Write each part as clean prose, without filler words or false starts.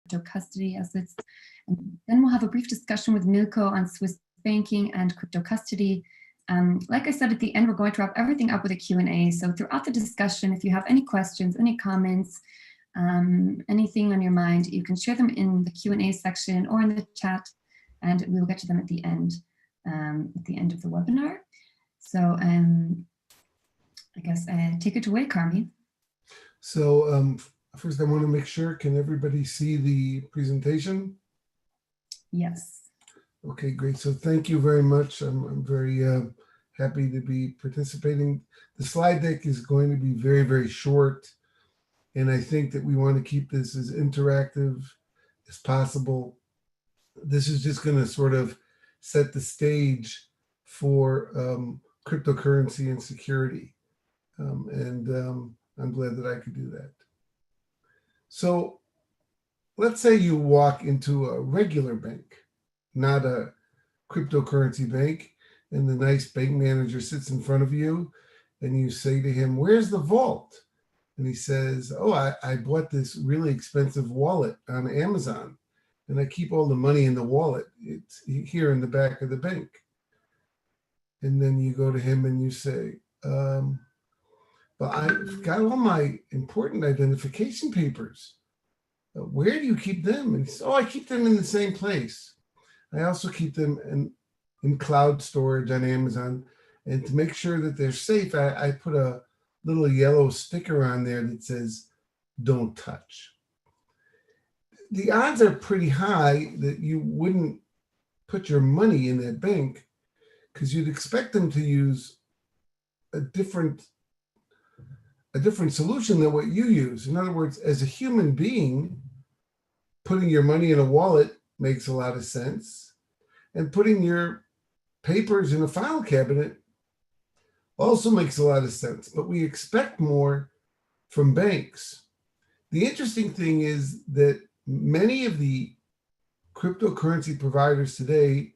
crypto custody assets. And then we'll have a brief discussion with Milko on Swiss banking and crypto custody. Like I said, at the end, we're going to wrap everything up with a Q&A. So throughout the discussion, if you have any questions, any comments, anything on your mind, you can share them in the Q&A section or in the chat, and we'll get to them at the end of the webinar. So I guess take it away, Carmi. So first I want to make sure, can everybody see the presentation? Yes. Okay, great. So thank you very much. I'm very happy to be participating. The slide deck is going to be very, very short. And I think that we want to keep this as interactive as possible. This is just going to sort of set the stage for cryptocurrency and security. I'm glad that I could do that. So let's say you walk into a regular bank, not a cryptocurrency bank, and the nice bank manager sits in front of you and you say to him, "Where's the vault?" And he says, "Oh, I bought this really expensive wallet on Amazon and I keep all the money in the wallet. It's here in the back of the bank." And then you go to him and you say, "But I've got all my important identification papers. Where do you keep them?" And he says, "Oh, I keep them in the same place. I also keep them in cloud storage on Amazon. And to make sure that they're safe, I put a little yellow sticker on there that says, 'Don't touch.'" The odds are pretty high that you wouldn't put your money in that bank because you'd expect them to use a different solution than what you use. In other words, as a human being, putting your money in a wallet makes a lot of sense. And putting your papers in a file cabinet also makes a lot of sense. But we expect more from banks. The interesting thing is that many of the cryptocurrency providers today,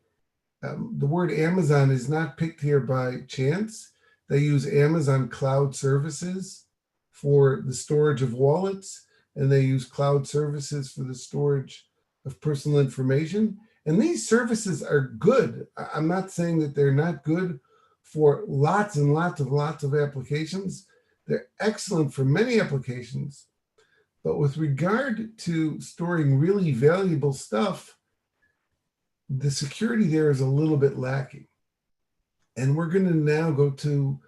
the word Amazon is not picked here by chance. They use Amazon Cloud Services for the storage of wallets, and they use cloud services for the storage of personal information. And these services are good. I'm not saying that they're not good for lots and lots of applications. They're excellent for many applications. But with regard to storing really valuable stuff, the security there is a little bit lacking. And we're going to now go to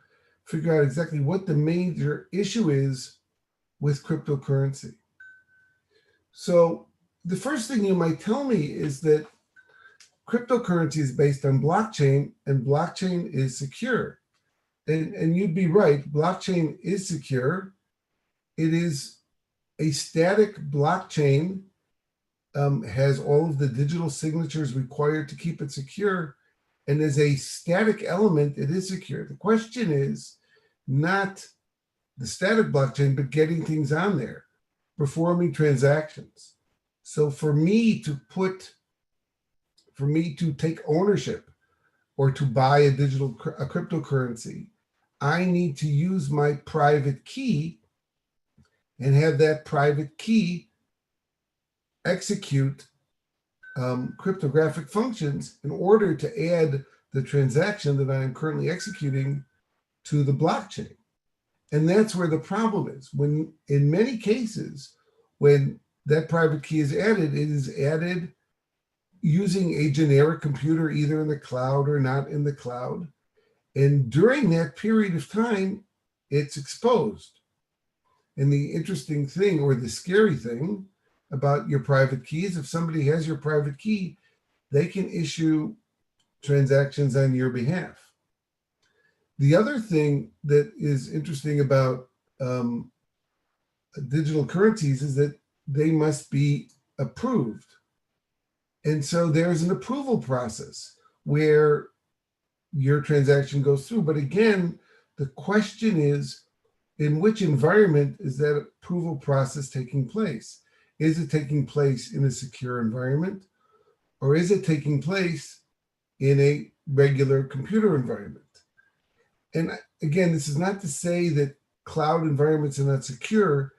figure out exactly what the major issue is with cryptocurrency. So the first thing you might tell me is that cryptocurrency is based on blockchain, and blockchain is secure. And you'd be right, blockchain is secure. It is a static blockchain, has all of the digital signatures required to keep it secure. And as a static element, it is secure. The question is not the static blockchain, but getting things on there, performing transactions. So for me to take ownership or to buy a cryptocurrency, I need to use my private key and have that private key execute cryptographic functions in order to add the transaction that I am currently executing to the blockchain. And that's where the problem is. When, in many cases, when that private key is added, it is added using a generic computer, either in the cloud or not in the cloud. And during that period of time, it's exposed. And the interesting thing, or the scary thing about your private key is if somebody has your private key, they can issue transactions on your behalf. The other thing that is interesting about digital currencies is that they must be approved. And so there's an approval process where your transaction goes through. But again, the question is, in which environment is that approval process taking place? Is it taking place in a secure environment, or is it taking place in a regular computer environment? And again, this is not to say that cloud environments are not secure.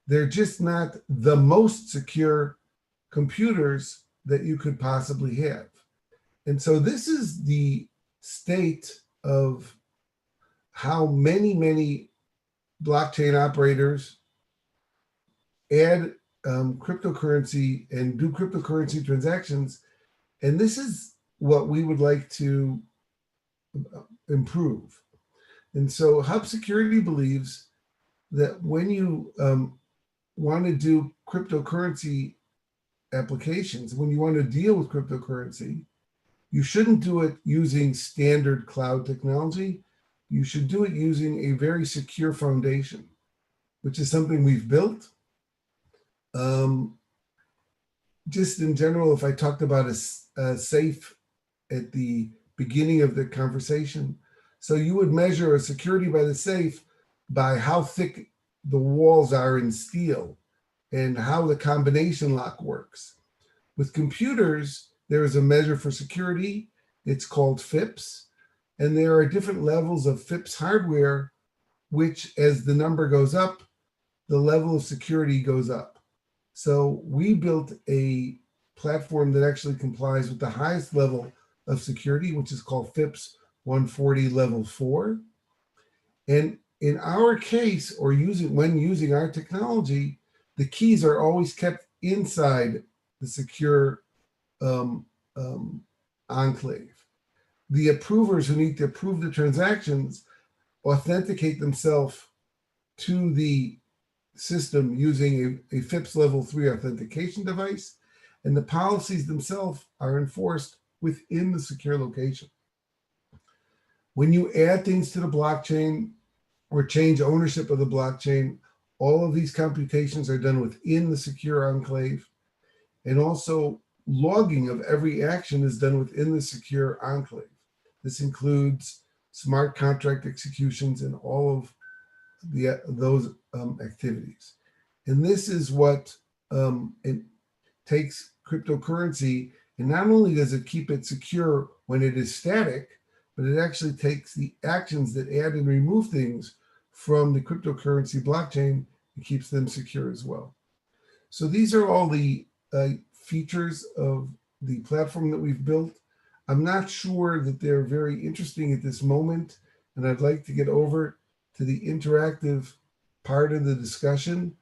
They're just not the most secure computers that you could possibly have. And so this is the state of how many blockchain operators add cryptocurrency and do cryptocurrency transactions. And this is what we would like to improve. And so Hub Security believes that when you want to do cryptocurrency applications, when you want to deal with cryptocurrency, you shouldn't do it using standard cloud technology. You should do it using a very secure foundation, which is something we've built. Just in general, if I talked about a safe at the beginning of the conversation, so you would measure a security by the safe by how thick the walls are in steel and how the combination lock works. With computers, there is a measure for security. It's called FIPS. And there are different levels of FIPS hardware, which as the number goes up, the level of security goes up. So we built a platform that actually complies with the highest level of security, which is called FIPS 140 level 4. And in our case, or when using our technology, the keys are always kept inside the secure enclave. The approvers who need to approve the transactions authenticate themselves to the system using a FIPS level 3 authentication device, and the policies themselves are enforced within the secure location. When you add things to the blockchain or change ownership of the blockchain, all of these computations are done within the secure enclave, and also logging of every action is done within the secure enclave. This includes smart contract executions and all of those activities. And this is what it takes cryptocurrency, and not only does it keep it secure when it is static, but it actually takes the actions that add and remove things from the cryptocurrency blockchain and keeps them secure as well. So these are all the features of the platform that we've built. I'm not sure that they're very interesting at this moment, and I'd like to get over to the interactive part of the discussion.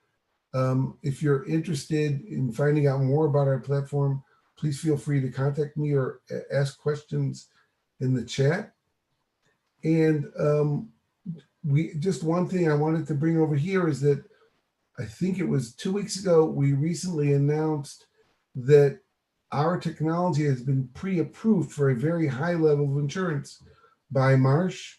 If you're interested in finding out more about our platform, please feel free to contact me or ask questions in the chat. And just one thing I wanted to bring over here is that I think it was 2 weeks ago, we recently announced that our technology has been pre-approved for a very high level of insurance by Marsh.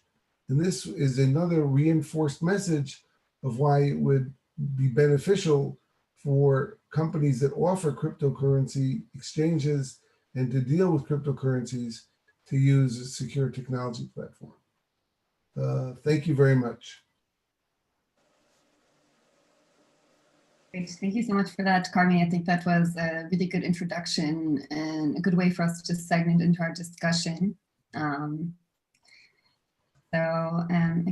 And this is another reinforced message of why it would be beneficial for companies that offer cryptocurrency exchanges and to deal with cryptocurrencies to use a secure technology platform. Thank you very much. Great. Thank you so much for that, Carmi. I think that was a really good introduction and a good way for us to segment into our discussion. I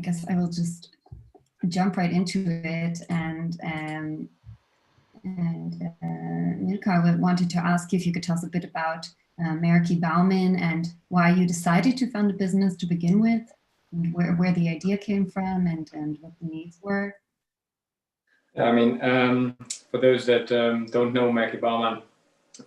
guess I will just jump right into it. And Milka, I wanted to ask you if you could tell us a bit about Meraki Baumann and why you decided to found a business to begin with, and where the idea came from, and what the needs were. I mean, for those that don't know Meraki Baumann,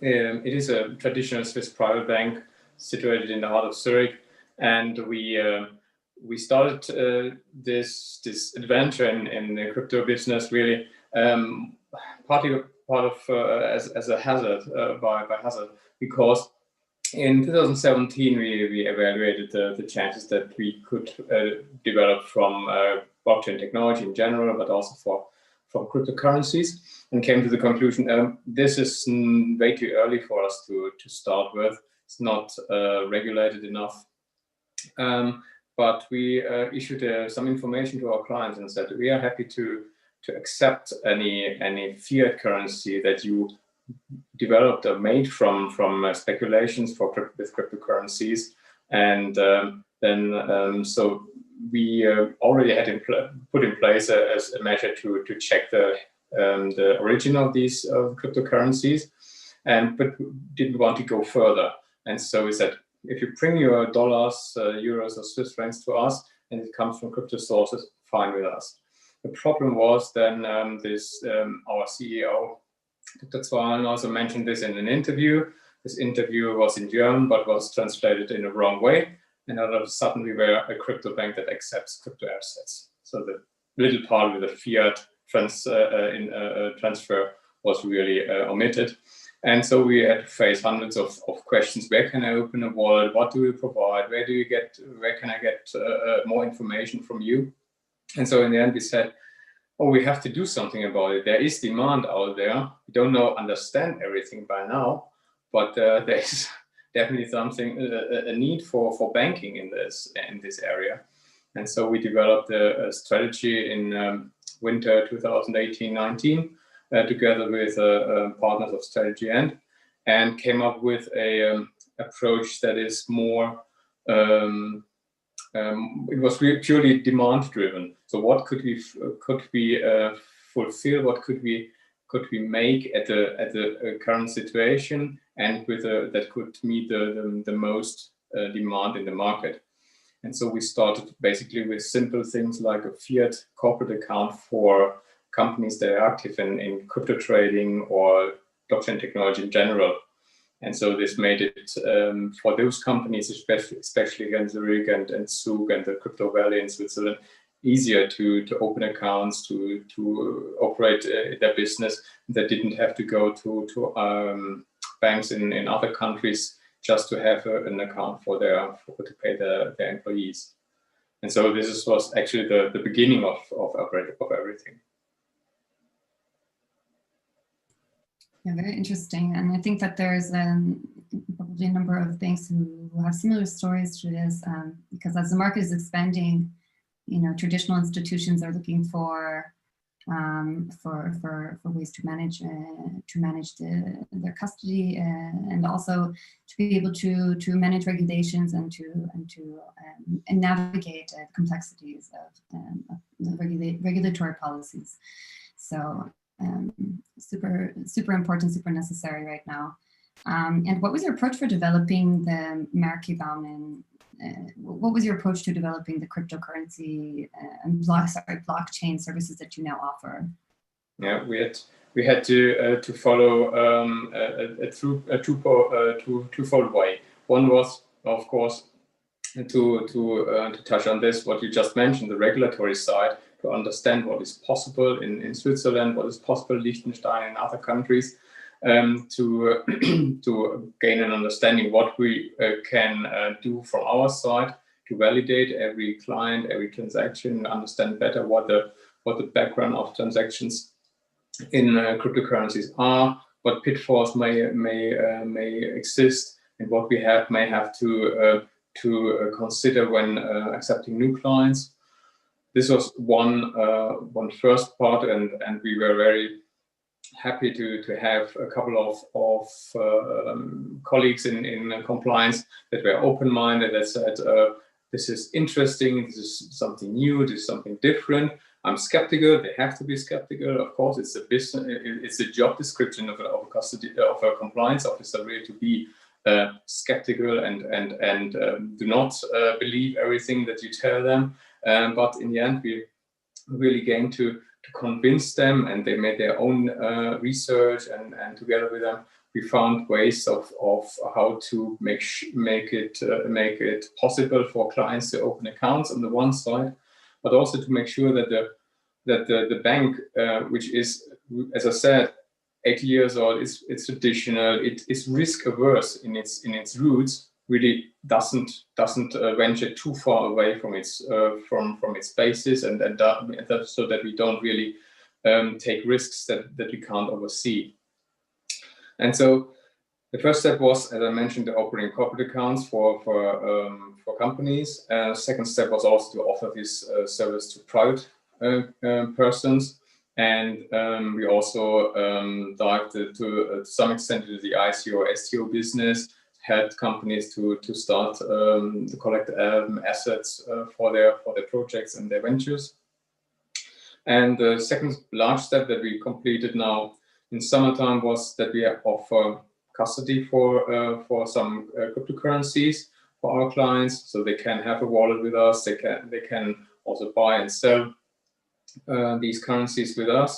it is a traditional Swiss private bank situated in the heart of Zurich, and we started this adventure in the crypto business really part of as a hazard by hazard, because in 2017 we evaluated the chances that we could develop from blockchain technology in general, but also from cryptocurrencies, and came to the conclusion this is way too early for us to start with. It's not regulated enough. But we issued some information to our clients and said we are happy to accept any fiat currency that you developed or made from speculations with cryptocurrencies, and then so we already had put in place a measure to check the origin of these cryptocurrencies, but didn't want to go further. And so we said, if you bring your dollars, euros, or Swiss francs to us, and it comes from crypto sources, fine with us. The problem was then our CEO, Dr. Zwahlen, also mentioned this in an interview. This interview was in German, but was translated in a wrong way. And all of a sudden, we were a crypto bank that accepts crypto assets. So the little part with the fiat transfer was really omitted. And so we had to face hundreds of questions. Where can I open a wallet? What do we provide? Where can I get more information from you? And so in the end, we said, oh, we have to do something about it. There is demand out there. We don't understand everything by now, but there is definitely something, a need for banking in this area. And so we developed a strategy in winter 2018-19 together with partners of Strategy and came up with a approach that is more. It was purely demand driven. So what could we fulfill? What could we make at the current situation, and with that could meet the most demand in the market? And so we started basically with simple things like a fiat corporate account for companies that are active in crypto trading or blockchain technology in general. And so this made it for those companies, especially again Zurich and Zug and the Crypto Valley in Switzerland, easier to open accounts, to operate their business. That didn't have to go to banks in other countries just to have an account to pay their employees. And so this was actually the beginning of everything. Yeah, very interesting. And I think that there's probably a number of banks who have similar stories to this, because as the market is expanding, traditional institutions are looking for ways to manage their custody and also to be able to manage regulations and navigate the complexities of the regulatory policies. So super important, super necessary right now. And what was your approach for developing the Marktbaumen? What was your approach to developing the cryptocurrency and blockchain services that you now offer? Yeah, we had to follow a twofold way. One was, of course, to touch on this, what you just mentioned, the regulatory side, to understand what is possible in Switzerland, what is possible in Liechtenstein and other countries, to gain an understanding what we can do from our side to validate every client, every transaction, understand better what the background of transactions in cryptocurrencies are, what pitfalls may exist, and what we may have to consider when accepting new clients. This was one first part, and we were very happy to have a couple of colleagues in compliance that were open-minded, that said, this is interesting, this is something new, this is something different. I'm skeptical. They have to be skeptical. Of course, it's a business. It's a job description of a compliance officer really to be skeptical and do not believe everything that you tell them. But in the end, we really came to convince them, and they made their own research, and together with them, we found ways of how to make it possible for clients to open accounts on the one side, but also to make sure that the bank, which is, as I said, 80 years old, it's traditional, it is risk averse in its roots, really doesn't venture too far away from its basis, and so that we don't really take risks that we can't oversee. And so the first step was, as I mentioned, the opening corporate accounts for companies. Second step was also to offer this service to private persons, and we also dived to some extent into the ICO STO business, helped companies to start to collect assets for their projects and their ventures. And the second large step that we completed now in summertime was that we offer custody for some cryptocurrencies for our clients, so they can have a wallet with us. They can also buy and sell these currencies with us,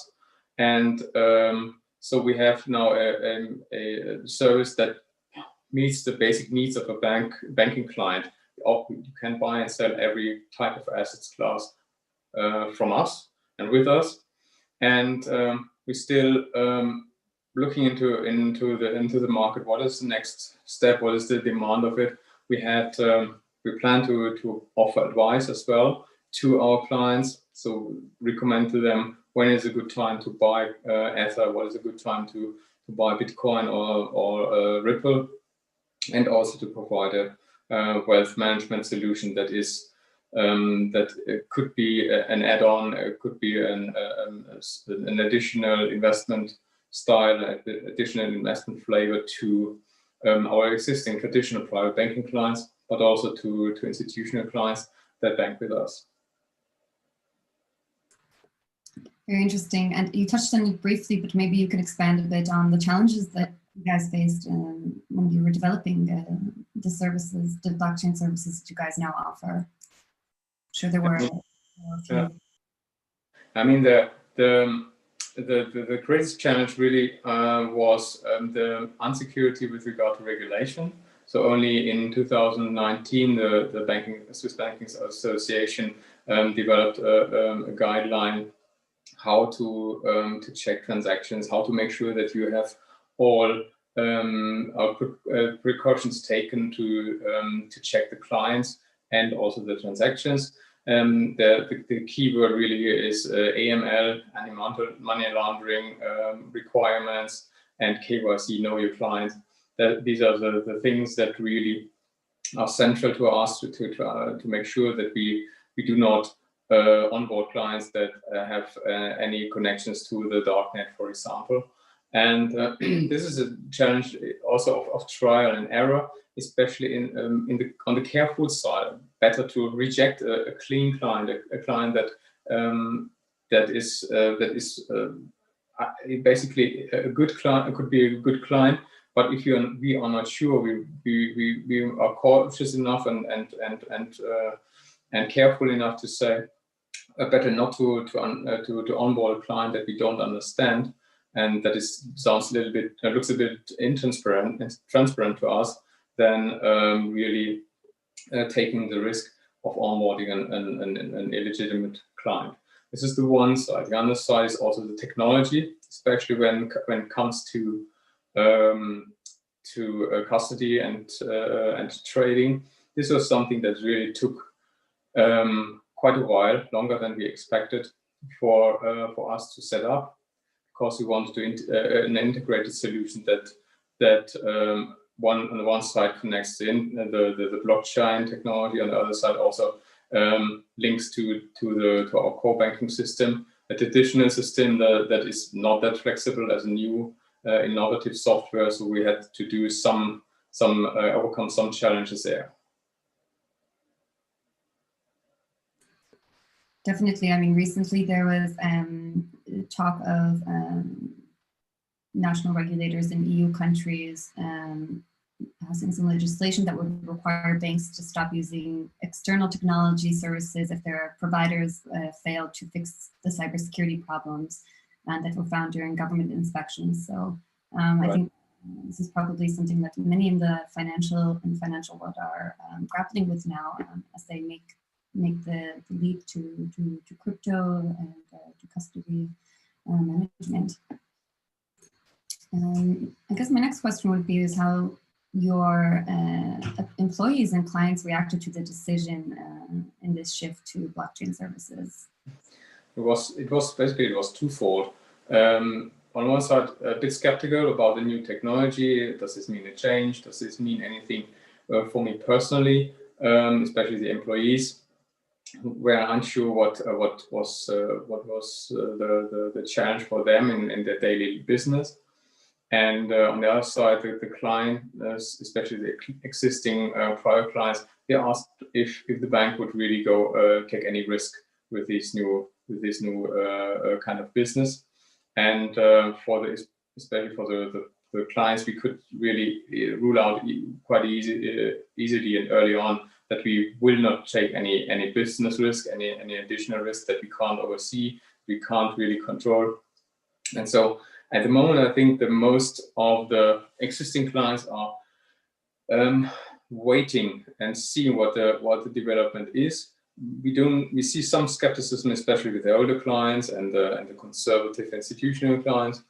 and so we have now a service that meets the basic needs of a banking client. You can buy and sell every type of assets class from us and with us, and we're still looking into the market. What is the next step? What is the demand of it? We plan to offer advice as well to our clients. So recommend to them when is a good time to buy Ether, what is a good time to buy Bitcoin or Ripple, and also to provide a wealth management solution that is that could be an add-on, it could be an additional investment style, additional investment flavor to our existing traditional private banking clients, but also to institutional clients that bank with us. Very interesting. And you touched on it briefly, but maybe you could expand a bit on the challenges that you guys faced when you were developing the services, the blockchain services that you guys now offer. I'm sure there were a few. Yeah. I mean, the greatest challenge really was the insecurity with regard to regulation. So only in 2019, the Swiss Banking Association developed a guideline how to check transactions, how to make sure that you have all precautions taken to check the clients and also the transactions. The key word really here is AML, anti-money laundering requirements, and KYC, know your client. These are the things that really are central to us to make sure that we do not onboard clients that have any connections to the darknet, for example. And this is a challenge also of trial and error, especially on the careful side. Better to reject a clean client, a client that is basically a good client. It could be a good client, but if we are not sure, we are cautious enough and careful enough to say better not to onboard a client that we don't understand, and that looks a bit transparent to us, than really taking the risk of onboarding an illegitimate client. This is the one side. The other side is also the technology, especially when it comes to custody and trading. This was something that really took quite a while, longer than we expected, for us to set up, because we wanted to an integrated solution that on the one side connects the blockchain technology, on the other side also links to our core banking system, a traditional system that is not that flexible as a new innovative software. So we had to do overcome some challenges there. Definitely. I mean, recently there was talk of national regulators in EU countries passing some legislation that would require banks to stop using external technology services if their providers fail to fix the cybersecurity problems that were found during government inspections. So right. I think this is probably something that many in the financial world are grappling with now as they make the leap to crypto and to custody management. I guess my next question would be is how your employees and clients reacted to the decision in this shift to blockchain services. It was twofold. On one side, a bit skeptical about the new technology. Does this mean a change? Does this mean anything for me personally? Especially the employees were unsure what was the challenge for them in their daily business. And on the other side, the client, especially the existing private clients, they asked if the bank would really go take any risk with this new kind of business. And especially for the clients, we could really rule out quite easily and early on that we will not take any business risk, any additional risk that we can't oversee, we can't really control. And so at the moment, I think the most of the existing clients are waiting and seeing what the development is. We see some skepticism, especially with the older clients and the conservative institutional clients,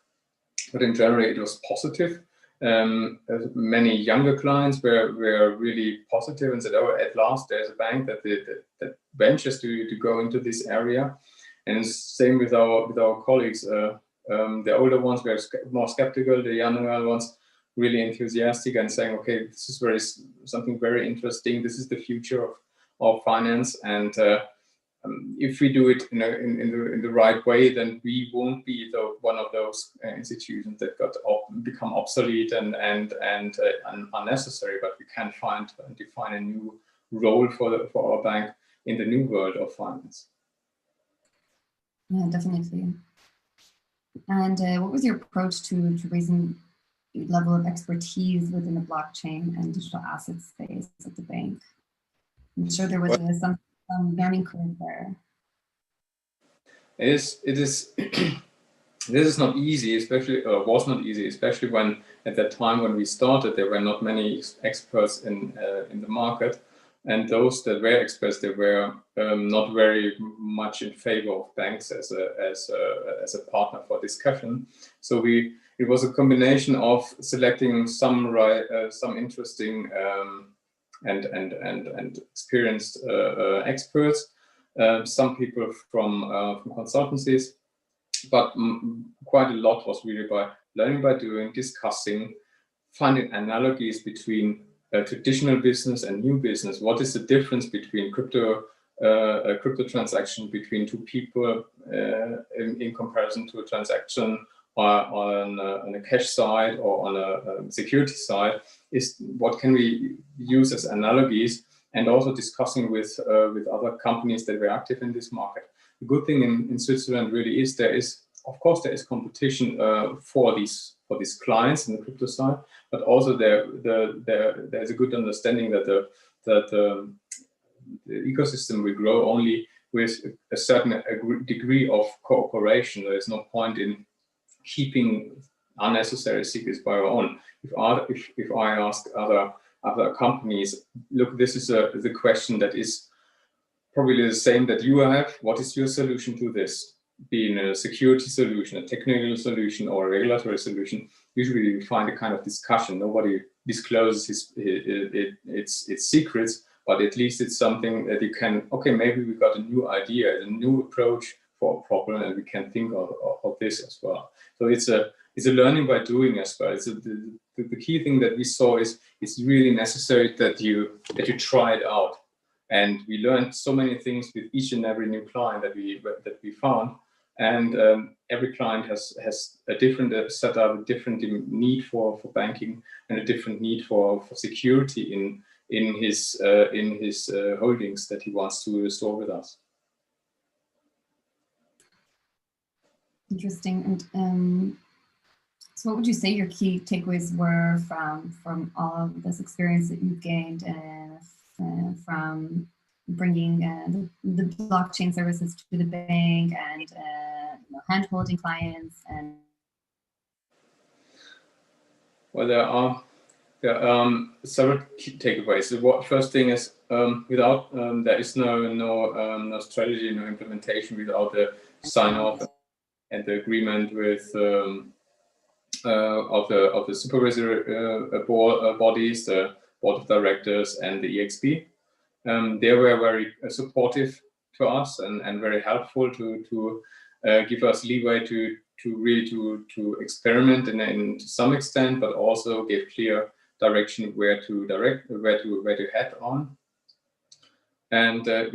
but in general it was positive. Many younger clients were really positive and said, "Oh, at last there's a bank that ventures to go into this area." And same with our colleagues. The older ones were more skeptical. The younger ones really enthusiastic and saying, "Okay, this is something very interesting. This is the future of finance, and if we do it in the right way, then we won't be one of those institutions that become obsolete and unnecessary. But we can define a new role for our bank in the new world of finance." Yeah, definitely. And what was your approach to raising level of expertise within the blockchain and digital asset space at the bank? I'm sure there was some learning curve there. It is. This is not easy, was not easy, especially when at that time when we started, there were not many experts in the market, and those that were experts, they were not very much in favor of banks as a partner for discussion. So it was a combination of selecting some interesting and experienced experts, some people from consultancies, but quite a lot was really by learning by doing, discussing, finding analogies between traditional business and new business. What is the difference between a crypto transaction between two people in comparison to a transaction on a cash side or on a security side? What can we use as analogies, and also discussing with other companies that were active in this market. The good thing in Switzerland really is there is competition for these clients in the crypto side, but also there's a good understanding that the ecosystem will grow only with a certain degree of cooperation. There is no point in keeping unnecessary secrets by our own. If I ask other companies, look, this is the question that is probably the same that you have. What is your solution to this? Being a security solution, a technical solution, or a regulatory solution, usually we find a kind of discussion. Nobody discloses its secrets, but at least it's something that you can, okay, maybe we got a new idea, a new approach for a problem, and we can think of this as well. So it's a learning by doing as well. The key thing that we saw is it's really necessary that you try it out. And we learned so many things with each and every new client that we found. And every client has a different setup, a different need for banking, and a different need for security in his holdings that he wants to store with us. Interesting. And so what would you say your key takeaways were from all of this experience that you've gained from bringing the blockchain services to the bank and hand-holding clients? And well, there are several key takeaways. The first thing is without there is no strategy, no implementation without the sign-off and the agreement with of the supervisory bodies, the board of directors, and the EXP. They were very supportive to us and very helpful to give us leeway to experiment and to some extent, but also give clear direction where to head on. And I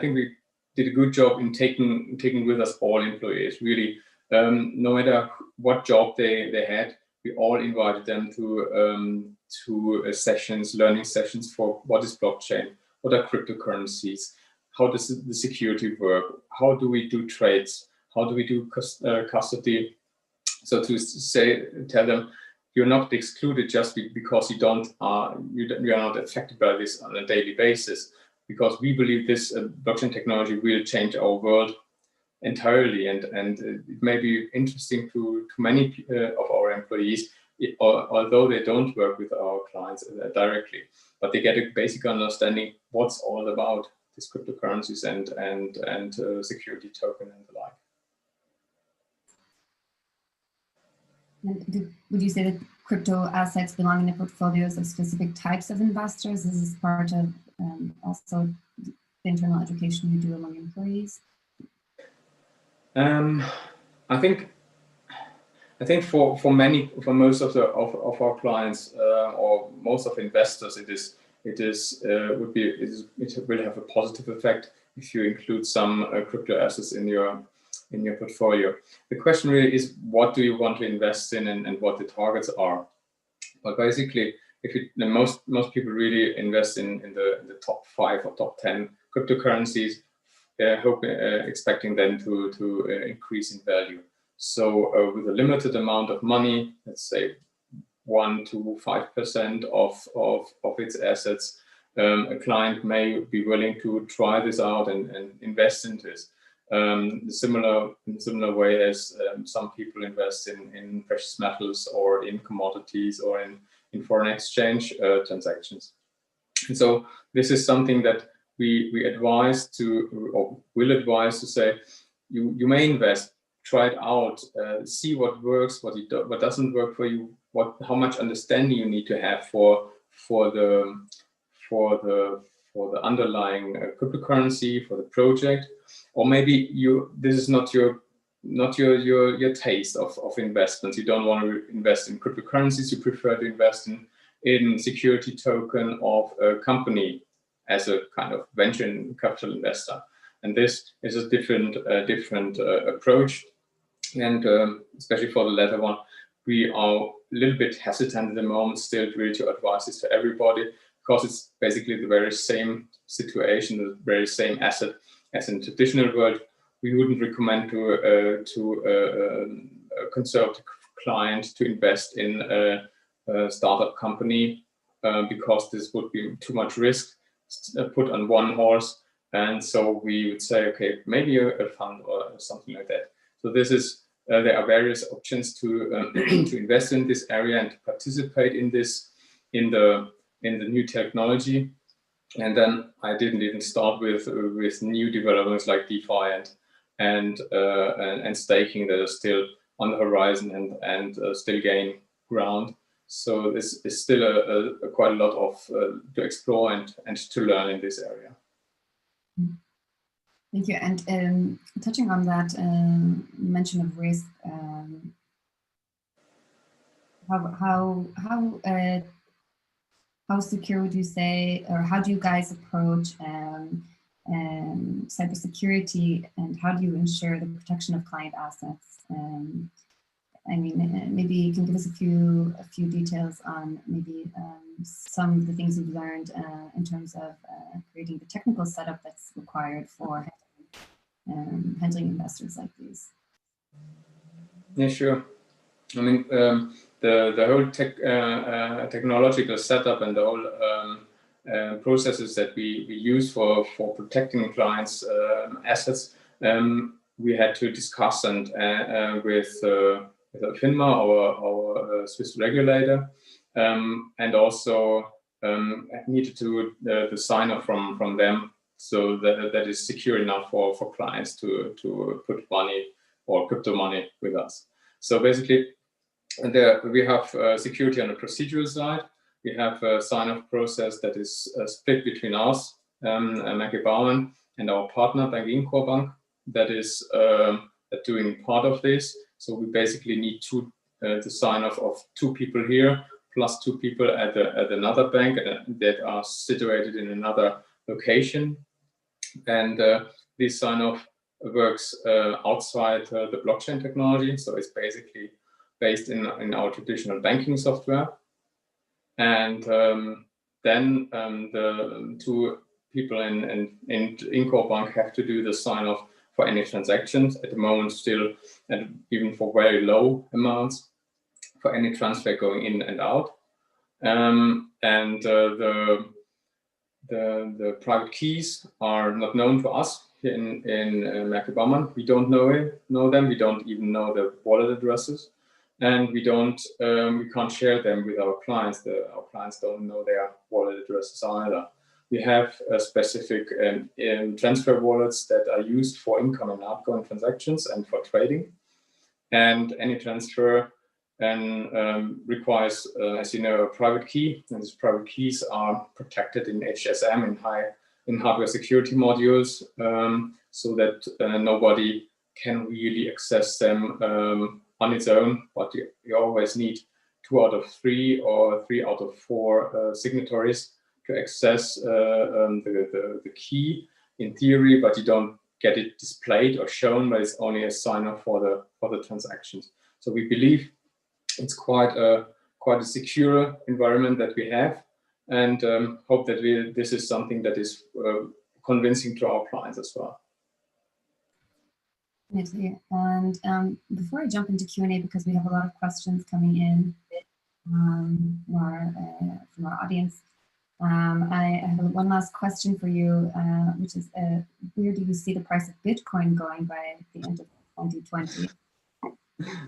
think we did a good job in taking with us all employees. Really, no matter what job they had, we all invited them to sessions, learning sessions for what is blockchain, what are cryptocurrencies, how does the security work, how do we do trades, how do we do custody. So to tell them, you're not excluded just because you are not affected by this on a daily basis, because we believe this blockchain technology will change our world entirely, and it may be interesting to many of our employees, although they don't work with our clients directly, but they get a basic understanding what's all about these cryptocurrencies and security token and the like. And would you say that crypto assets belong in the portfolios of specific types of investors? Is this part of also the internal education you do among employees? I think for most of our clients or most of investors, it will have a positive effect if you include some crypto assets in your portfolio. The question really is, what do you want to invest in, and what the targets are. But basically, most people really invest in the top 5 or top 10 cryptocurrencies, expecting them to increase in value. So with a limited amount of money, let's say 1 to 5% of its assets, a client may be willing to try this out and invest in this. In a similar way as some people invest in precious metals or in commodities or in foreign exchange transactions. And so this is something that we advise to, or will advise to say, you may invest, try it out, see what works, what doesn't work for you, how much understanding you need to have for the underlying cryptocurrency, for the project, or maybe this is not your taste of investments. You don't want to invest in cryptocurrencies. You prefer to invest in security token of a company as a kind of venture capital investor. And this is a different approach. And especially for the latter one, we are a little bit hesitant at the moment still really to advise this to everybody, because it's basically the very same situation, the very same asset as in the traditional world. We wouldn't recommend to a conservative client to invest in a startup company because this would be too much risk put on one horse. And so we would say, okay, maybe a fund or something like that. So this is there are various options to to invest in this area and to participate in this in the new technology. And then I didn't even start with new developments like DeFi and staking that are still on the horizon and still gaining ground. So this is still a quite a lot of to explore and to learn in this area. Thank you. And touching on that mention of risk, how secure would you say, or how do you guys approach cybersecurity, and how do you ensure the protection of client assets? I mean, maybe you can give us a few details on maybe some of the things you've learned in terms of creating the technical setup that's required for handling investors like these. Yeah, sure. I mean, the whole technological setup and the whole processes that we use for protecting clients' assets, we had to discuss and with FINMA, our Swiss regulator, and also needed to the sign off from them, so that is secure enough for clients to put money or crypto money with us. So basically, we have security on the procedural side. We have a sign-off process that is split between us, Mackie Baumann, and our partner, Bank Incorbank, that is doing part of this. So we basically need the sign-off of 2 people here, plus 2 people at another bank that are situated in another location. And this sign-off works outside the blockchain technology. So it's basically based in our traditional banking software. And then the 2 people in Incorbank have to do the sign-off for any transactions at the moment, still, and even for very low amounts for any transfer going in and out. And the private keys are not known to us here in Merkel Baumann. We don't know them. We don't even know the wallet addresses, and we can't share them with our clients. Our clients don't know their wallet addresses either. We have specific transfer wallets that are used for incoming and outgoing transactions and for trading. And any transfer requires, as you know, a private key. And these private keys are protected in HSM, in hardware security modules, so that nobody can really access them on its own. But you always need 2 out of 3 or 3 out of 4 signatories to access the key in theory, but you don't get it displayed or shown, but it's only a signer for the transactions. So we believe it's quite a secure environment that we have, and hope that this is something that is convincing to our clients as well. Definitely. And before I jump into Q&A, because we have a lot of questions coming in from our audience, I have one last question for you, which is, where do you see the price of Bitcoin going by the end of 2020?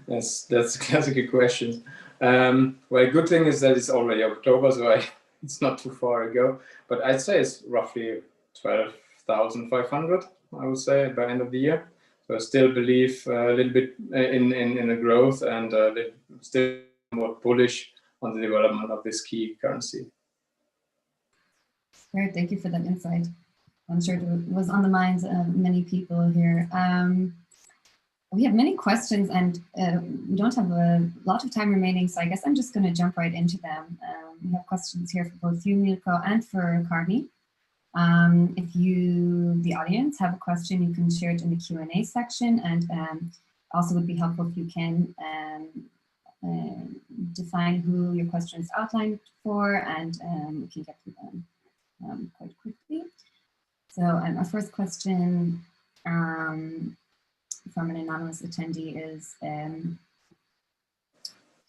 That's a classic question. Well, good thing is that it's already October, so it's not too far ago. But I'd say it's roughly 12,500, I would say, by end of the year. So I still believe a little bit in the growth, and still more bullish on the development of this key currency. Great, thank you for that insight. I'm sure it was on the minds of many people here. We have many questions, and we don't have a lot of time remaining, so I guess I'm just going to jump right into them. We have questions here for both you, Milko, and for Carney. If you, the audience, have a question, you can share it in the Q&A section, and also would be helpful if you can define who your question is outlined for, and we can get to them quite quickly. So our first question from an anonymous attendee is,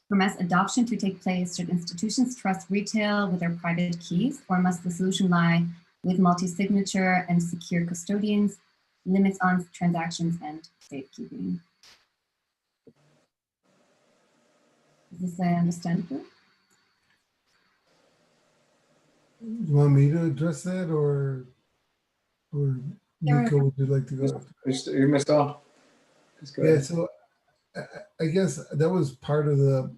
for mass adoption to take place, should institutions trust retail with their private keys, or must the solution lie with multi-signature and secure custodians, limits on transactions, and safekeeping? Is this understandable? You want me to address that, or Nico, would you like to go? You may start. Yeah, so I guess that was part of the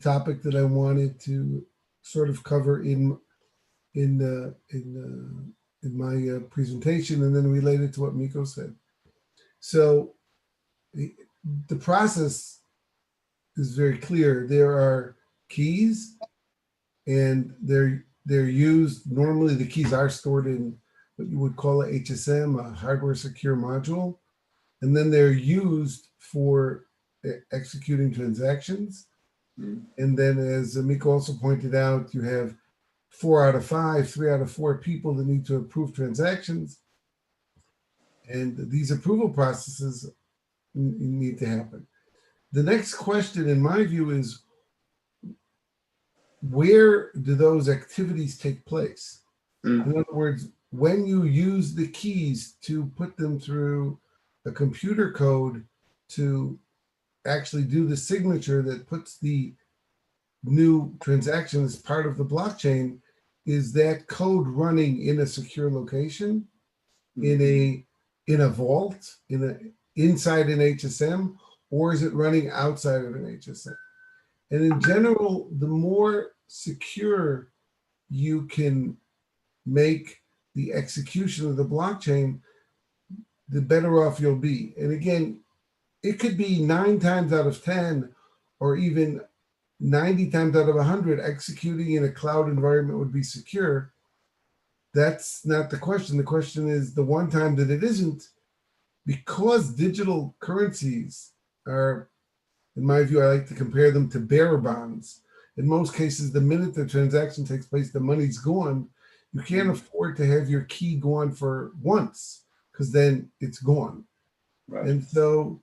topic that I wanted to sort of cover in my presentation, and then relate it to what Miko said. So the process is very clear. There are keys, and they're used. Normally, the keys are stored in what you would call a HSM, a hardware secure module, and then they're used for executing transactions. And then, as Miko also pointed out, you have 4 out of 5, 3 out of 4 people that need to approve transactions, and these approval processes need to happen. The next question, in my view, is, where do those activities take place? In other words, when you use the keys to put them through a computer code to actually do the signature that puts the new transaction as part of the blockchain, is that code running in a secure location, in a vault, inside an HSM, or is it running outside of an HSM? And in general, the more secure you can make the execution of the blockchain, the better off you'll be. And again, it could be 9 times out of 10, or even 90 times out of 100, executing in a cloud environment would be secure. That's not the question. The question is the one time that it isn't, because digital currencies are, in my view, I like to compare them to bearer bonds. In most cases, the minute the transaction takes place, the money's gone. You can't afford to have your key gone for once, because then it's gone. Right. And so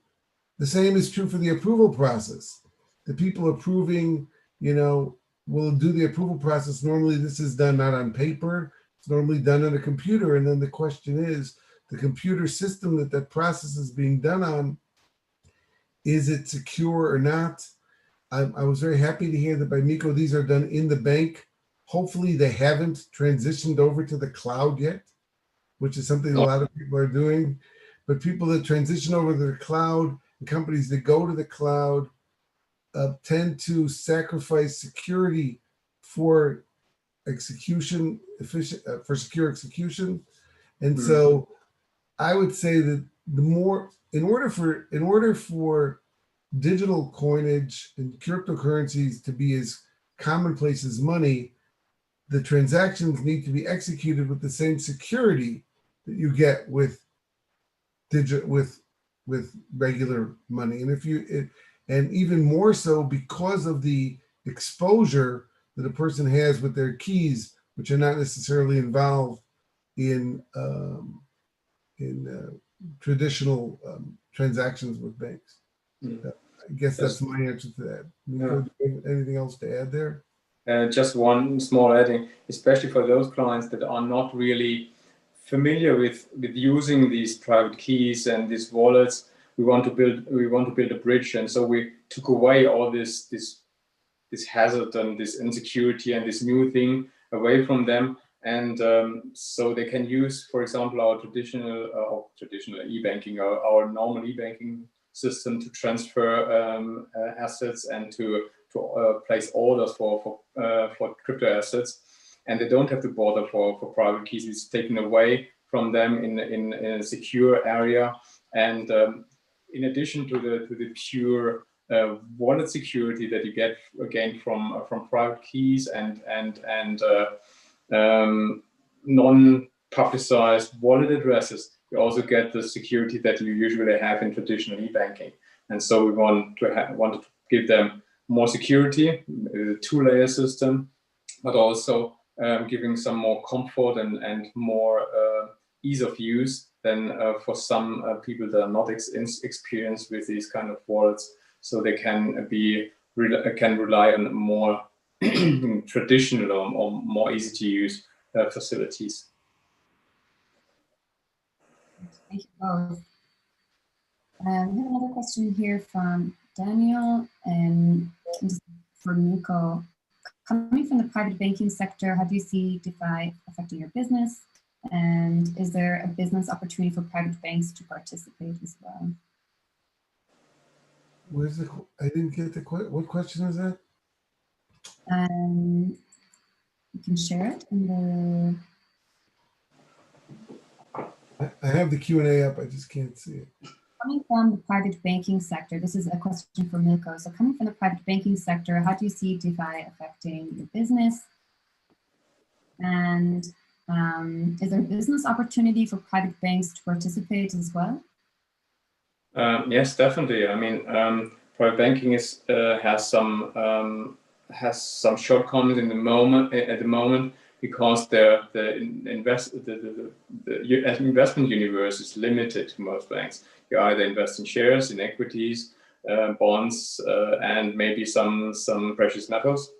the same is true for the approval process. The people approving, will do the approval process. Normally this is done not on paper. It's normally done on a computer. And then the question is, the computer system that process is being done on, is it secure or not? I was very happy to hear that by Miko, these are done in the bank. Hopefully they haven't transitioned over to the cloud yet, which is something a lot of people are doing. But people that transition over to the cloud, and companies that go to the cloud, tend to sacrifice security for execution, for secure execution. And so I would say that in order for digital coinage and cryptocurrencies to be as commonplace as money, the transactions need to be executed with the same security that you get with regular money. And and even more so because of the exposure that a person has with their keys, which are not necessarily involved in traditional transactions with banks. I guess that's my answer to that. Nico, do you have anything else to add there? Just one small adding, especially for those clients that are not really familiar with using these private keys and these wallets. We want to build a bridge, and so we took away all this hazard and this insecurity and this new thing away from them, and so they can use, for example, our traditional e-banking, our normal e-banking system to transfer assets and to place orders for crypto assets, and they don't have to bother for private keys. It's taken away from them in a secure area, and in addition to the pure wallet security that you get again from private keys and non-publicized wallet addresses, you also get the security that you usually have in traditional e-banking. And so we wanted to give them more security, a two-layer system, but also giving some more comfort and more ease of use than for some people that are not experienced with these kind of wallets, so they can rely on more traditional or more easy to use facilities. Thank you both. We have another question here from Daniel, and for Nico. Coming from the private banking sector, how do you see DeFi affecting your business? And is there a business opportunity for private banks to participate as well? I didn't get what question is that? You can share it in I have the Q&A up, I just can't see it. Coming from the private banking sector, this is a question for Milko. So coming from the private banking sector, how do you see DeFi affecting your business? And is there a business opportunity for private banks to participate as well? Yes, definitely. I mean, private banking has some shortcomings at the moment because the investment universe is limited to most banks. You either invest in shares, in equities, bonds, and maybe some precious metals.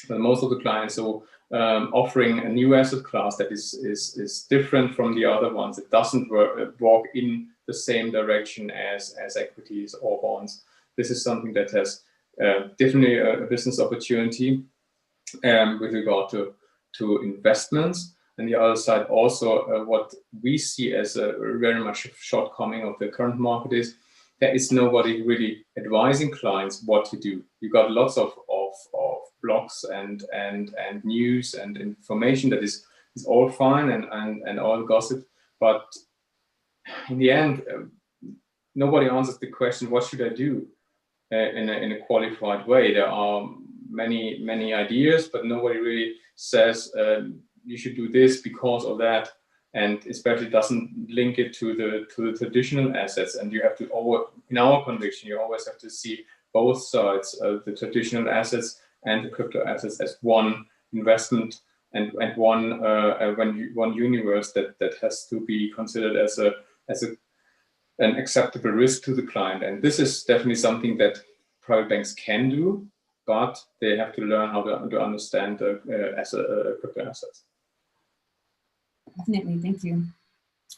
But most of the clients are offering a new asset class that is different from the other ones. It doesn't walk in the same direction as equities or bonds. This is something that has definitely a business opportunity with regard to investments. And the other side also, what we see as a very much shortcoming of the current market is there is nobody really advising clients what to do. You got lots of blogs and news and information that is all fine and all gossip, but in the end, nobody answers the question, what should I do in a qualified way? There are many ideas, but nobody really says you should do this because of that, and especially doesn't link it to the traditional assets. And you have to in our conviction, you always have to see both sides of the traditional assets and the crypto assets as one investment and one universe that has to be considered as a an acceptable risk to the client. And this is definitely something that private banks can do, but they have to learn how to understand crypto assets. Definitely, thank you.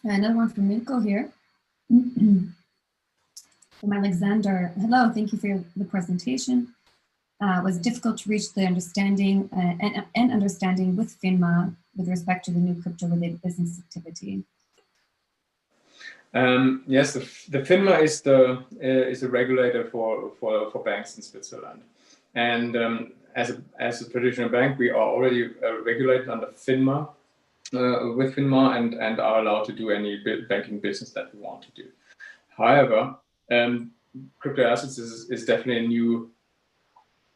Another one from Milko here. From Alexander. Hello, thank you for the presentation. Was difficult to reach the understanding and understanding with FINMA with respect to the new crypto-related business activity. Yes, the FINMA is the regulator for banks in Switzerland, and as a traditional bank, we are already regulated under FINMA with FINMA and are allowed to do any banking business that we want to do. However, crypto assets is definitely a new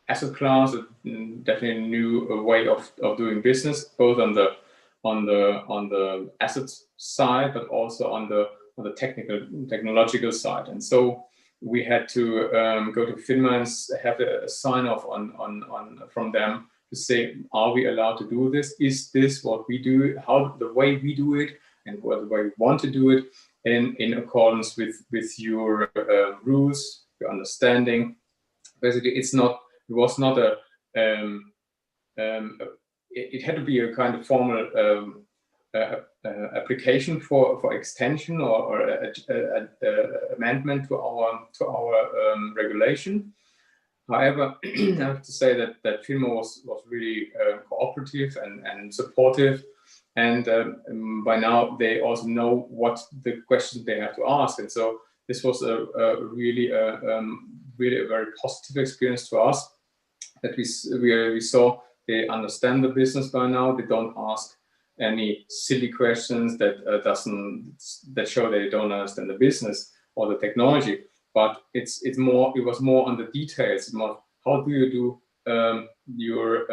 asset class, definitely a new way of doing business, both on the assets side, but also on the technological side. And so we had to go to FINMA and have a sign off from them to say, are we allowed to do this? Is this what we do? How the way we do it, and what the way we want to do it, in accordance with your rules, your understanding. Basically, it was not a it had to be a kind of formal application for extension or amendment to our regulation. However, I have to say that FINMA was really cooperative and supportive, and by now they also know what the questions they have to ask, and so this was really a very positive experience to us. That we saw they understand the business by now. They don't ask any silly questions that show they don't understand the business or the technology. But it was more on the details. More, how do you do your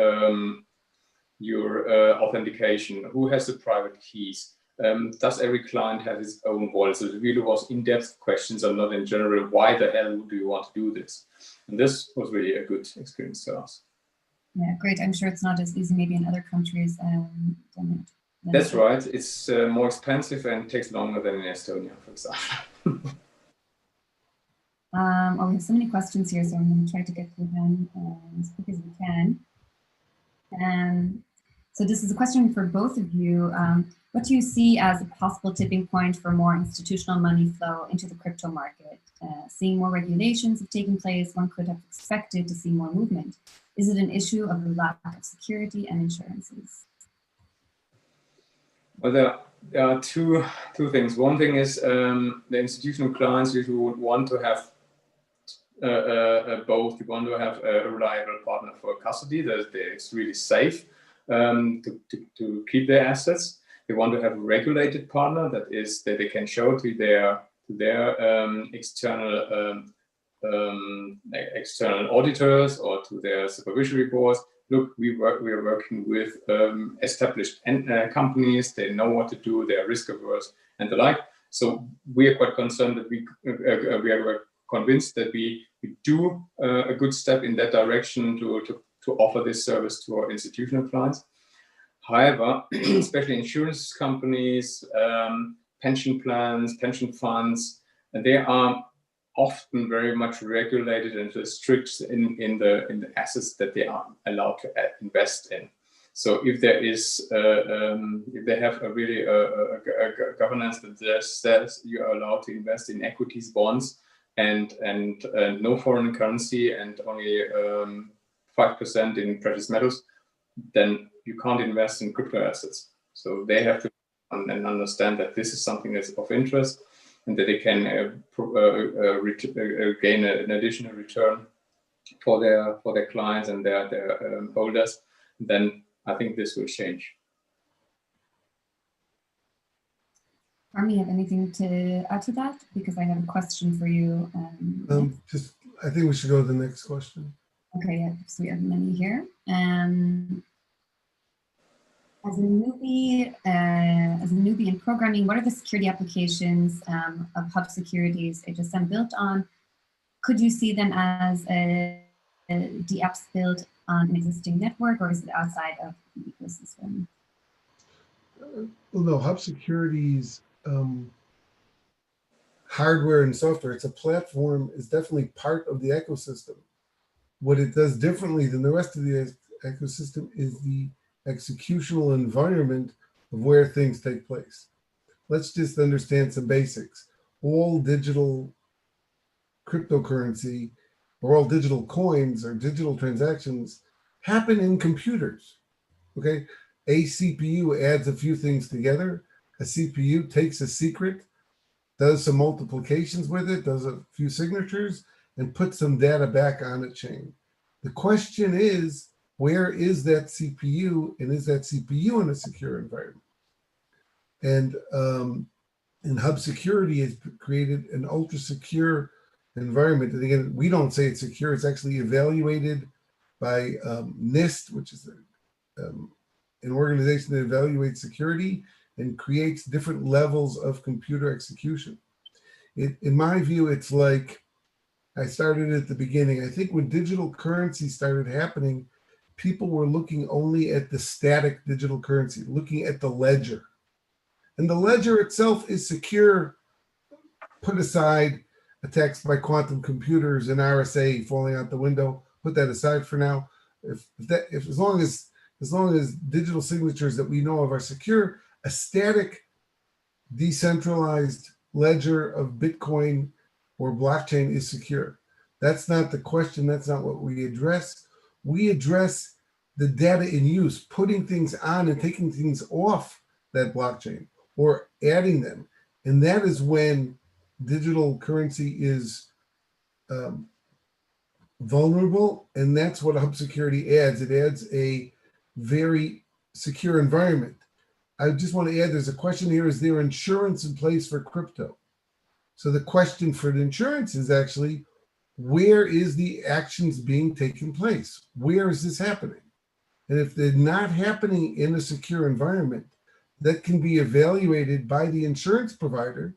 authentication? Who has the private keys? Does every client have his own wallet? So it really was in-depth questions and not in general, why the hell do you want to do this? And this was really a good experience to us. Yeah, great. I'm sure it's not as easy maybe in other countries. That's right. It's more expensive and takes longer than in Estonia, for example. Oh, we have so many questions here, so I'm going to try to get through them as quick as we can. So this is a question for both of you. What do you see as a possible tipping point for more institutional money flow into the crypto market? Seeing more regulations have taken place, one could have expected to see more movement. Is it an issue of the lack of security and insurances? Well, there are two things. One thing is the institutional clients usually would want to have both. You want to have a reliable partner for custody that is really safe to keep their assets. They want to have a regulated partner that they can show to their external auditors or to their supervisory boards. Look, we are working with established companies. They know what to do. They are risk averse and the like. So we are quite concerned that we are convinced that we do a good step in that direction to offer this service to our institutional clients. However, especially insurance companies, pension plans, pension funds, and they are often very much regulated and restricted in the assets that they are allowed to invest in. So if there is, if they have a really a governance that says you are allowed to invest in equities, bonds, and no foreign currency, and only 5% in precious metals, then you can't invest in crypto assets. So they have to understand that this is something that's of interest, and that they can gain an additional return for their clients and their holders. Then I think this will change. Army, have anything to add to that? Because I have a question for you. I think we should go to the next question. Okay, yeah, so we have many here. As a newbie in programming, what are the security applications of Hub Securities HSM built on? Could you see them as the apps built on an existing network, or is it outside of the ecosystem? Well, no, Hub Securities hardware and software. It's a platform, is definitely part of the ecosystem. What it does differently than the rest of the ecosystem is the executional environment of where things take place. Let's just understand some basics. All digital cryptocurrency or all digital coins or digital transactions happen in computers. Okay, a CPU adds a few things together. A CPU takes a secret, does some multiplications with it, does a few signatures, and puts some data back on a chain. The question is, where is that CPU, and is that CPU in a secure environment? And Hub Security has created an ultra secure environment. And again, we don't say it's secure, it's actually evaluated by NIST, which is an organization that evaluates security and creates different levels of computer execution. In my view, it's like I started at the beginning. I think when digital currency started happening, people were looking only at the static digital currency, looking at the ledger. And the ledger itself is secure, put aside attacks by quantum computers and RSA falling out the window, put that aside for now. As long as digital signatures that we know of are secure, a static, decentralized ledger of Bitcoin or blockchain is secure. That's not the question. That's not what we address. We address the data in use, putting things on and taking things off that blockchain or adding them. And that is when digital currency is vulnerable. And that's what Hub Security adds. It adds a very secure environment. I just want to add, there's a question here, is there insurance in place for crypto? So the question for the insurance is actually, where is the actions being taken place? Where is this happening? And if they're not happening in a secure environment that can be evaluated by the insurance provider,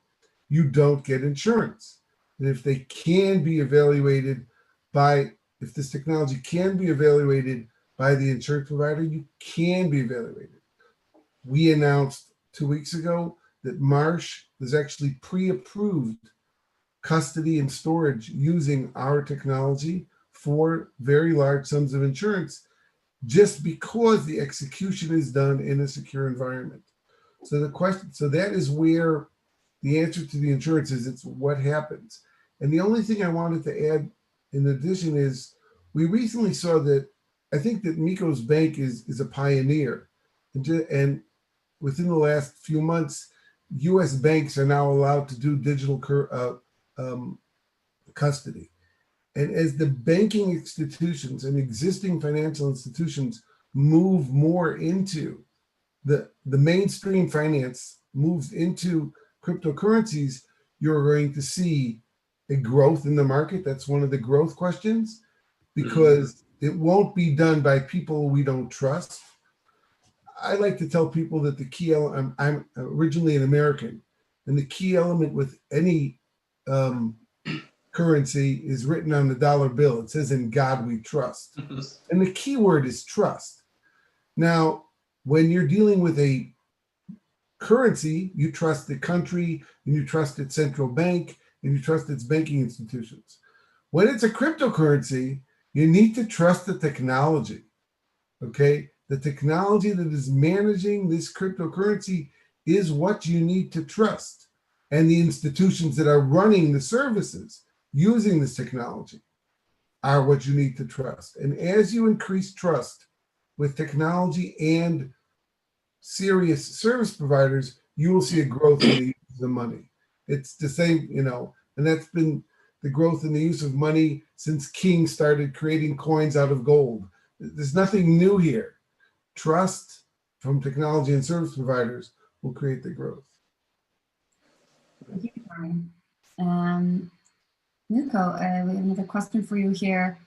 you don't get insurance. And if they can be evaluated if this technology can be evaluated by the insurance provider, you can be evaluated. We announced 2 weeks ago that Marsh is actually pre-approved custody and storage using our technology for very large sums of insurance, just because the execution is done in a secure environment. So that is where the answer to the insurance is, it's what happens. And the only thing I wanted to add in addition is, we recently saw that, I think that Miko's bank is a pioneer. And within the last few months, US banks are now allowed to do digital custody. And as the banking institutions and existing financial institutions move more into the mainstream finance moves into cryptocurrencies, you're going to see a growth in the market. That's one of the growth questions, because it won't be done by people we don't trust. I like to tell people that the key element, I'm originally an American, and the key element with any currency is written on the dollar bill. It says, "In God we trust." And the key word is trust. Now, when you're dealing with a currency, you trust the country, and you trust its central bank, and you trust its banking institutions. When it's a cryptocurrency, you need to trust the technology, okay? The technology that is managing this cryptocurrency is what you need to trust. And the institutions that are running the services using this technology are what you need to trust. And as you increase trust with technology and serious service providers, you will see a growth in the use of the money. It's the same, and that's been the growth in the use of money since King started creating coins out of gold. There's nothing new here. Trust from technology and service providers will create the growth. Thank you, Brian. Milko, we have another question for you here.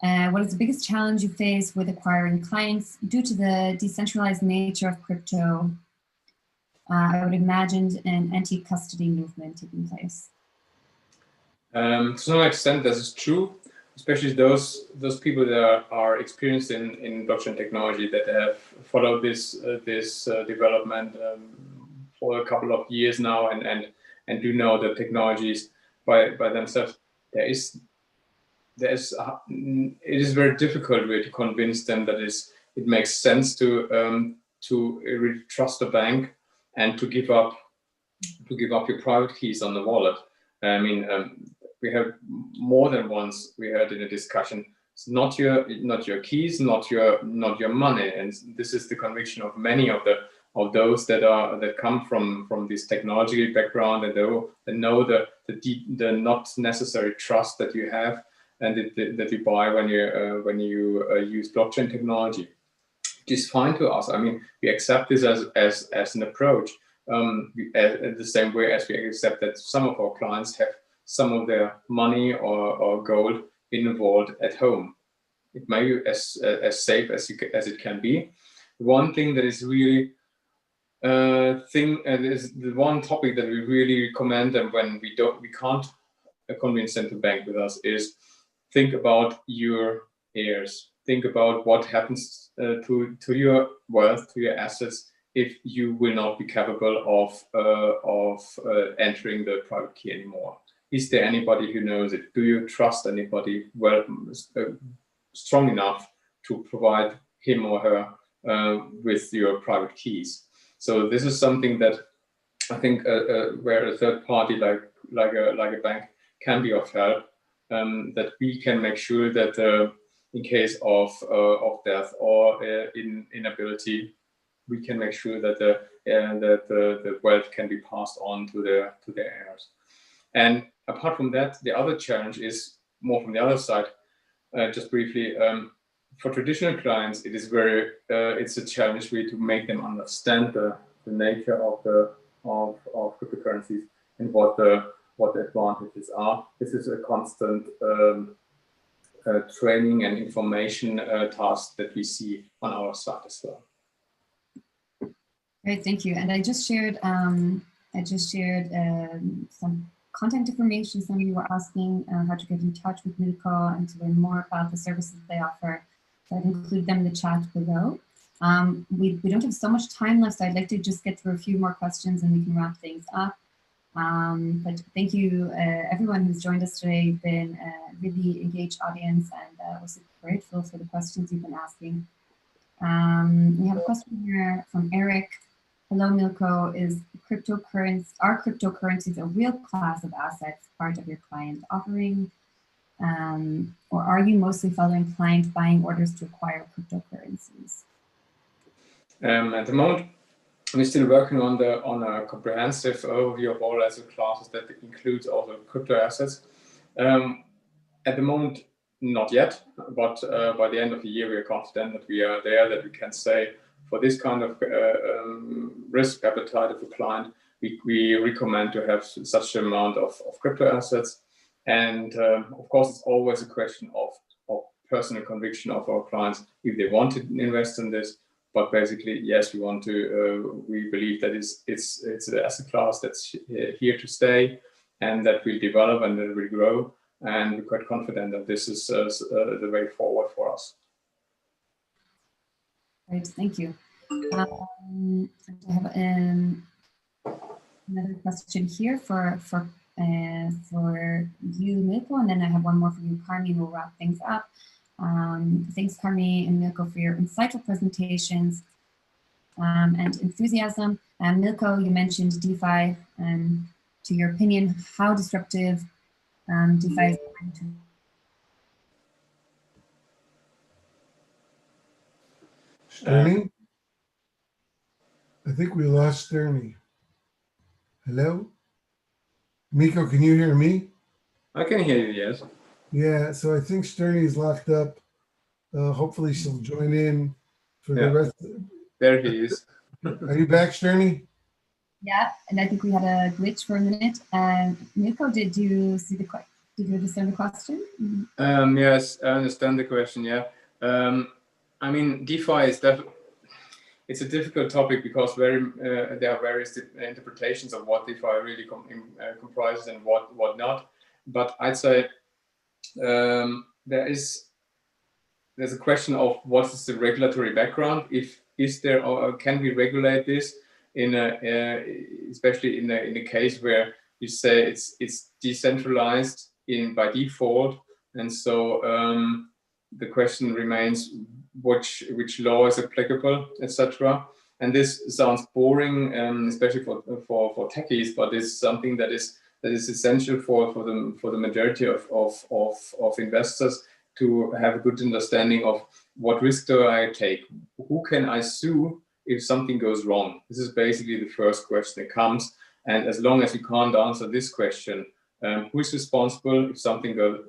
What is the biggest challenge you face with acquiring clients due to the decentralized nature of crypto? I would imagine an anti-custody movement taking place. To some extent, this is true, especially those people that are experienced in blockchain technology, that have followed this development for a couple of years now, and and do know the technologies by themselves, it is very difficult really to convince them that it makes sense to really trust a bank and to give up your private keys on the wallet. I mean, we have more than once we heard in a discussion, it's not your keys, not your money, and this is the conviction of many of those that come from this technology background, and they know the not necessary trust that you have and that you buy when you use blockchain technology. It is fine to us. I mean, we accept this as an approach. The same way as we accept that some of our clients have some of their money or gold in a vault at home. It may be as safe as it can be. One thing that is really is the one topic that we really recommend them when we can't convince them to bank with us is think about your heirs. Think about what happens to your wealth, to your assets, if you will not be capable of entering the private key anymore. Is there anybody who knows it? Do you trust anybody strong enough to provide him or her with your private keys? So this is something that I think where a third party like a bank can be of help, that we can make sure that in case of death or inability, we can make sure that the wealth can be passed on to their heirs. And apart from that, the other challenge is more from the other side. Just briefly, for traditional clients, it is it's a challenge really to make them understand the nature of cryptocurrencies and what the advantages are. This is a constant training and information task that we see on our side as well. Great, thank you. And I just shared some contact information. Some of you were asking how to get in touch with Milko and to learn more about the services they offer. So I'd include them in the chat below. We don't have so much time left, so I'd like to just get through a few more questions and we can wrap things up. But thank you, everyone who's joined us today. Been a really engaged audience, and we're super grateful for the questions you've been asking. We have a question here from Eric. Hello, Milko. Are cryptocurrencies a real class of assets, part of your client offering? Or are you mostly following client buying orders to acquire cryptocurrencies? At the moment, we're still working on a comprehensive overview of all asset classes that includes also crypto assets. At the moment, not yet, but by the end of the year, we are confident that we are there, that we can say for this kind of risk appetite of a client, we recommend to have such an amount of crypto assets. And of course, it's always a question of personal conviction of our clients if they want to invest in this. But basically, yes, we want to. We believe that it's an asset class that's here to stay, and that will develop and that will grow. And we're quite confident that this is the way forward for us. Great, thank you. I have another question here for you, Milko, and then I have one more for you, Carmi, and we'll wrap things up. Thanks, Carmi and Milko, for your insightful presentations and enthusiasm. Milko, you mentioned DeFi, and to your opinion, how disruptive DeFi is going to. Sterny? I think we lost Sterny. Hello? Miko, can you hear me? I can hear you, yes. Yeah, so I think Sterny's locked up. Hopefully she'll join in for the rest. There he is. Are you back, Sterny? Yeah, and I think we had a glitch for a minute. Milko, did you understand the question? Yes, I understand the question. Yeah, I mean, DeFi is definitely. It's a difficult topic because there are various interpretations of what DeFi really comprises and what not. But I'd say there's a question of what is the regulatory background. Is there or can we regulate this especially in a case where you say it's decentralized by default, and so the question remains which law is applicable, etc. And this sounds boring, especially for techies, but it's something that is essential for the majority of investors to have a good understanding of what risk do I take, who can I sue if something goes wrong. This is basically the first question that comes, and as long as you can't answer this question, who is responsible if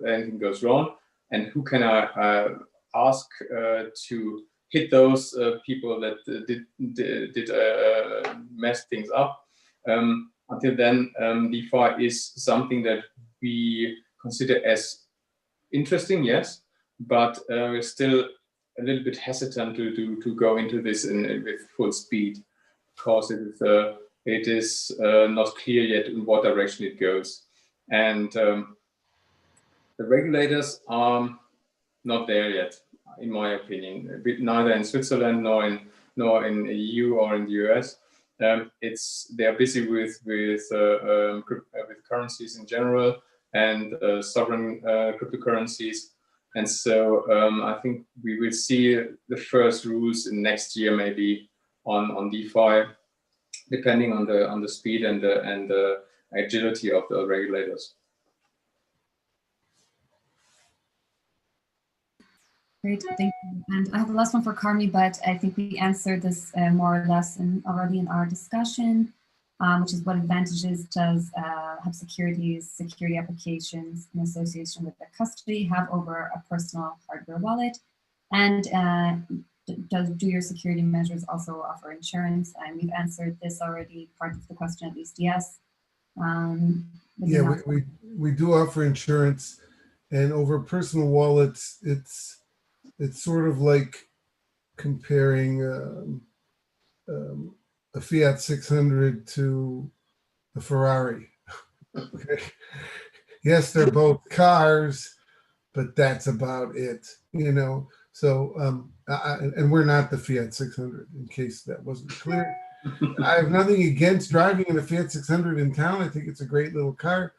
anything goes wrong, and who can I ask to hit those people that did mess things up. Until then, DeFi is something that we consider as interesting, yes, but we're still a little bit hesitant to go into this with full speed, because it is not clear yet in what direction it goes. And the regulators are not there yet, in my opinion, neither in Switzerland nor in EU or in the US. They are busy with currencies in general and sovereign cryptocurrencies, and so I think we will see the first rules in next year, maybe on DeFi, depending on the speed and the agility of the regulators. Great, thank you. And I have the last one for Carmi, but I think we answered this more or less already in our discussion, which is what advantages does have security applications in association with the custody have over a personal hardware wallet? And do your security measures also offer insurance? And we've answered this already, part of the question at least, yes. Yeah, we do offer insurance, and over personal wallets, it's sort of like comparing a Fiat 600 to a Ferrari. Okay. Yes, they're both cars, but that's about it, you know. So, and we're not the Fiat 600, in case that wasn't clear. I have nothing against driving in a Fiat 600 in town. I think it's a great little car.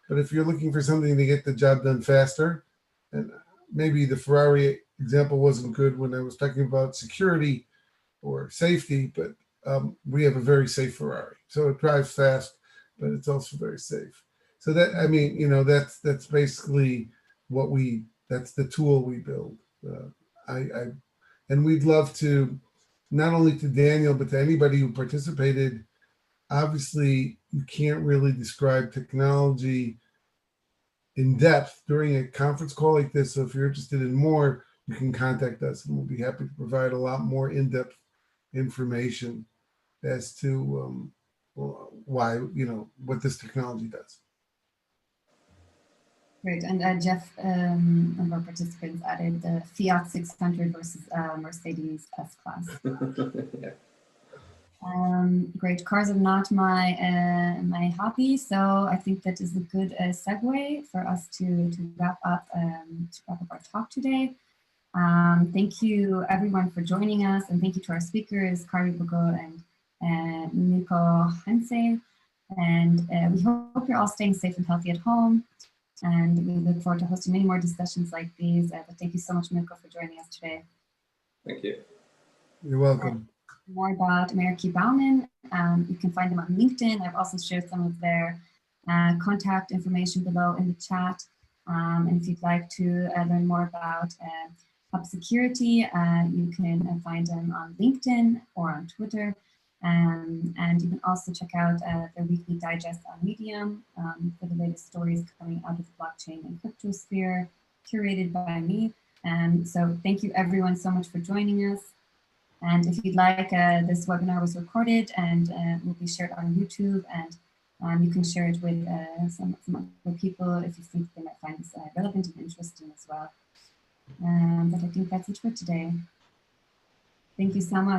But if you're looking for something to get the job done faster, and maybe the Ferrari example wasn't good when I was talking about security or safety, but we have a very safe Ferrari. So it drives fast, but it's also very safe. So that, I mean, you know, that's basically that's the tool we build. And we'd love to, not only to Daniel, but to anybody who participated. Obviously, you can't really describe technology in depth during a conference call like this. So if you're interested in more, you can contact us, and we'll be happy to provide a lot more in-depth information as to why, you know, what this technology does. Great, and Jeff, one of our participants, added the Fiat 600 versus Mercedes S-Class. Yeah. Great, cars are not my my hobby, so I think that is a good segue for us to wrap up our talk today. Thank you everyone for joining us, and thank you to our speakers, Kari Bogo and Nico Hense. And we hope you're all staying safe and healthy at home. And we look forward to hosting many more discussions like these. But thank you so much, Milko, for joining us today. Thank you. You're welcome. More about Meraki Baumann, you can find them on LinkedIn. I've also shared some of their contact information below in the chat. And if you'd like to learn more about Hub Security, you can find them on LinkedIn or on Twitter. And you can also check out their weekly digest on Medium for the latest stories coming out of the blockchain and crypto sphere, curated by me. And so thank you everyone so much for joining us. And if you'd like, this webinar was recorded and will be shared on YouTube, and you can share it with some other people if you think they might find this relevant and interesting as well. But I think that's it for today. Thank you so much.